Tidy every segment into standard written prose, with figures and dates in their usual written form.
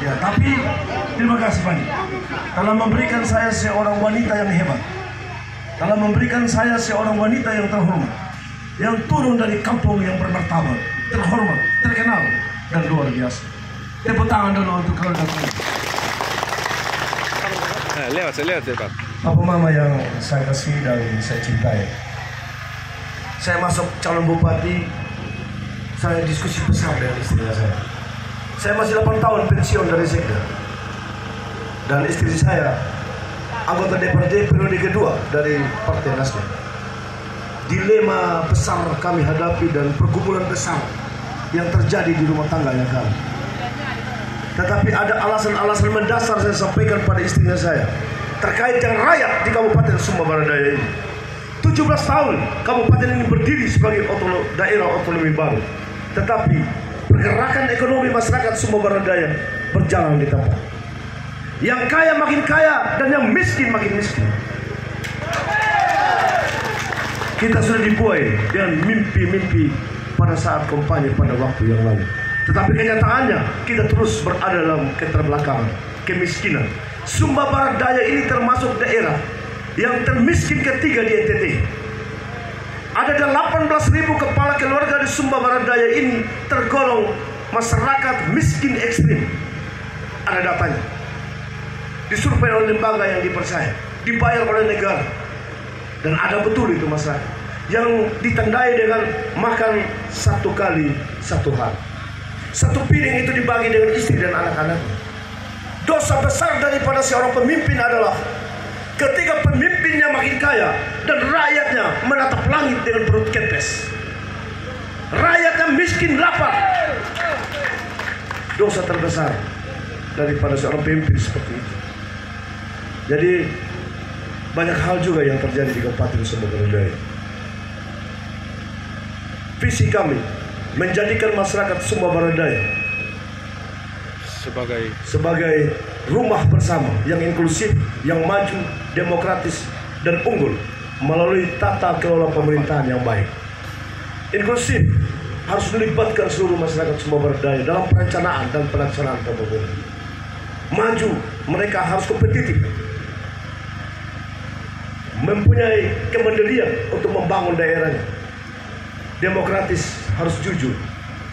Ya, tapi terima kasih banyak telah memberikan saya seorang wanita yang hebat, telah memberikan saya seorang wanita yang terhormat, yang turun dari kampung yang bermartabat, terhormat, terkenal, dan luar biasa. Tepuk tangan dulu untuk keluarga saya. Lihat Pak. Papa mama yang saya kasih dan saya cintai. Saya masuk calon bupati, saya diskusi besar dengan istri saya. Saya masih 8 tahun pensiun dari Sekda. Dan istri saya anggota DPRD periode kedua dari Partai Nasdem. Dilema besar kami hadapi dan pergumulan besar yang terjadi di rumah tangganya kami. Tetapi ada alasan-alasan mendasar saya sampaikan pada istrinya saya terkait dengan rakyat di Kabupaten Sumba Barat Daya ini. 17 tahun kabupaten ini berdiri sebagai daerah otonomi baru. Tetapi pergerakan ekonomi masyarakat Sumba Barat Daya berjalan di tempat. Yang kaya makin kaya dan yang miskin makin miskin. Kita sudah dibuai dengan mimpi-mimpi pada saat kampanye pada waktu yang lalu. Tetapi kenyataannya kita terus berada dalam keterbelakangan, kemiskinan. Sumba Barat Daya ini termasuk daerah yang termiskin ketiga di NTT. Ada 18.000 kepala keluarga di Sumba Barat Daya ini tergolong masyarakat miskin ekstrim. Ada datanya. Disurvei oleh lembaga yang dipercaya, dibayar oleh negara. Dan ada betul itu masyarakat yang ditandai dengan makan satu kali satu hari. Satu piring itu dibagi dengan istri dan anak-anak. Dosa besar daripada seorang pemimpin adalah ketika pemimpinnya makin kaya dan rakyatnya menatap langit dengan perut kempes. Rakyatnya miskin lapar. Dosa terbesar daripada seorang pemimpin seperti itu. Jadi banyak hal juga yang terjadi di Kabupaten Sumba Barat Daya. Visi kami menjadikan masyarakat Sumba Barat Daya sebagai rumah bersama yang inklusif, yang maju, demokratis, dan unggul melalui tata kelola pemerintahan yang baik. Inklusif harus melibatkan seluruh masyarakat Sumba Barat Daya dalam perencanaan dan pelaksanaan pembangunan. Maju, mereka harus kompetitif, mempunyai kemandirian untuk membangun daerahnya. Demokratis, harus jujur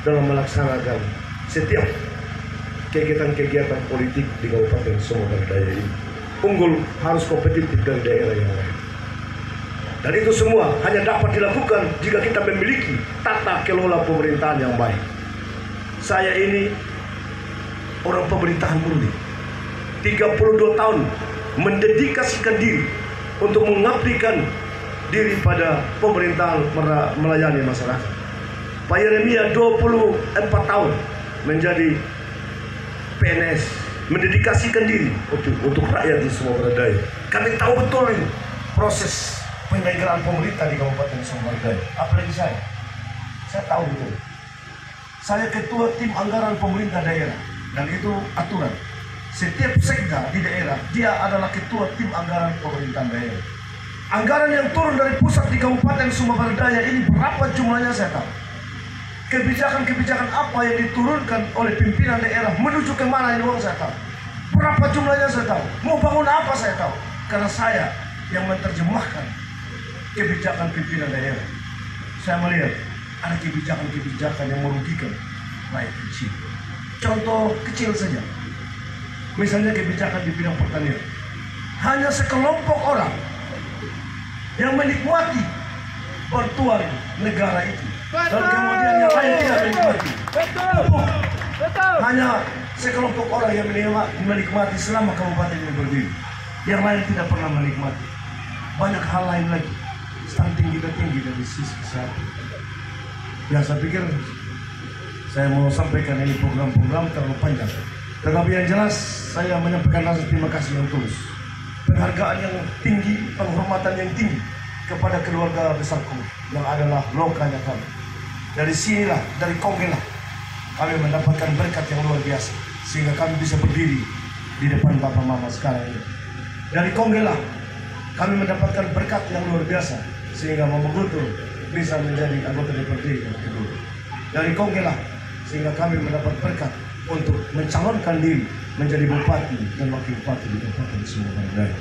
dalam melaksanakan setiap kegiatan-kegiatan politik di Kabupaten Sumba Barat Daya ini. Unggul, harus kompetitif dari daerah yang lain. Dan itu semua hanya dapat dilakukan jika kita memiliki tata kelola pemerintahan yang baik. Saya ini orang pemerintahan murni. 32 tahun mendedikasikan diri untuk mengabdikan diri pada pemerintahan melayani masyarakat. Pak Yeremia 24 tahun menjadi PNS, mendedikasikan diri untuk rakyat di Sumba Barat Daya. Kami tahu betul ini proses penyelenggaraan pemerintah di Kabupaten Sumba Barat Daya. Apalagi saya tahu betul. Saya ketua tim anggaran pemerintah daerah dan itu aturan. Setiap sekda di daerah dia adalah ketua tim anggaran pemerintahan daerah. Anggaran yang turun dari pusat di Kabupaten Sumba Barat Daya ini berapa jumlahnya saya tahu. Kebijakan-kebijakan apa yang diturunkan oleh pimpinan daerah menuju kemana ini uang saya tahu. Berapa jumlahnya saya tahu. Mau bangun apa saya tahu. Karena saya yang menerjemahkan kebijakan pimpinan daerah. Saya melihat ada kebijakan-kebijakan yang merugikan rakyat kecil. Contoh kecil saja. Misalnya kebijakan di bidang pertanian. Hanya sekelompok orang yang menikmati bantuan negara itu. Dan kemudian yang lain tidak menikmati. Betul. Hanya sekelompok orang yang menikmati selama kabupaten ini berdiri. Yang lain tidak pernah menikmati. Banyak hal lain lagi. Stunting kita tinggi dari sisi kesehatan. Ya saya pikir saya mau sampaikan ini program-program terlalu panjang. Tetapi yang jelas saya menyampaikan rasa terima kasih yang tulus. Penghargaan yang tinggi, penghormatan yang tinggi kepada keluarga besarku yang adalah lokalnya kami. Dari sinilah, dari Konggelah kami mendapatkan berkat yang luar biasa sehingga kami bisa berdiri di depan Bapak Mama sekarang ini. Dari Konggelah kami mendapatkan berkat yang luar biasa sehingga Mama Guntur bisa menjadi anggota DPRD yang kedua. Dari Konggelah sehingga kami mendapat berkat untuk mencalonkan diri menjadi bupati dan wakil bupati di Kabupaten Sumber Daya.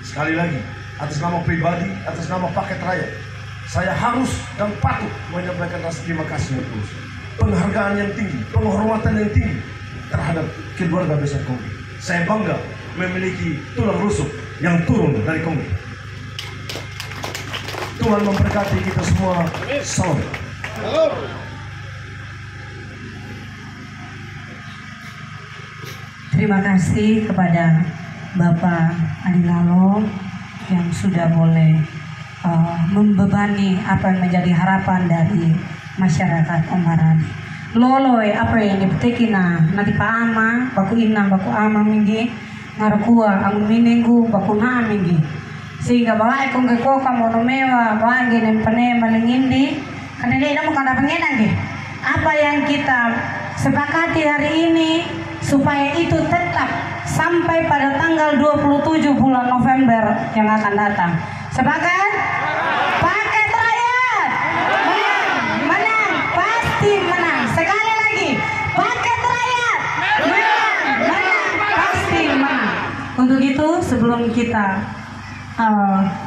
Sekali lagi, atas nama pribadi, atas nama paket rakyat, saya harus dan patut menyampaikan rasa terima kasih yang tulus, penghargaan yang tinggi, penghormatan yang tinggi terhadap keluarga besar Kongke. Saya bangga memiliki tulang rusuk yang turun dari Kongke. Tuhan memberkati kita semua. Salam. Terima kasih kepada Bapak Adi Lalo yang sudah boleh membebani apa yang menjadi harapan dari masyarakat Ombarani. Loloy apa yang dipetikina nanti Pak Ama, baku ina, baku ama minggi, ngarakua, ang mininggu, baku na minggi. Sehingga bawa ekong kekoka monomewa, bawa gini pene malingindi, karena dia mau kanda pengen apa yang kita sepakati hari ini supaya itu tetap sampai pada tanggal 27 bulan November yang akan datang. Sepakat? Paket rakyat menang, menang, pasti menang. Sekali lagi, paket rakyat menang, menang, pasti menang. Untuk itu sebelum kita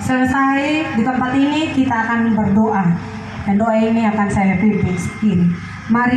selesai di tempat ini, kita akan berdoa, dan doa ini akan saya pimpin. Mari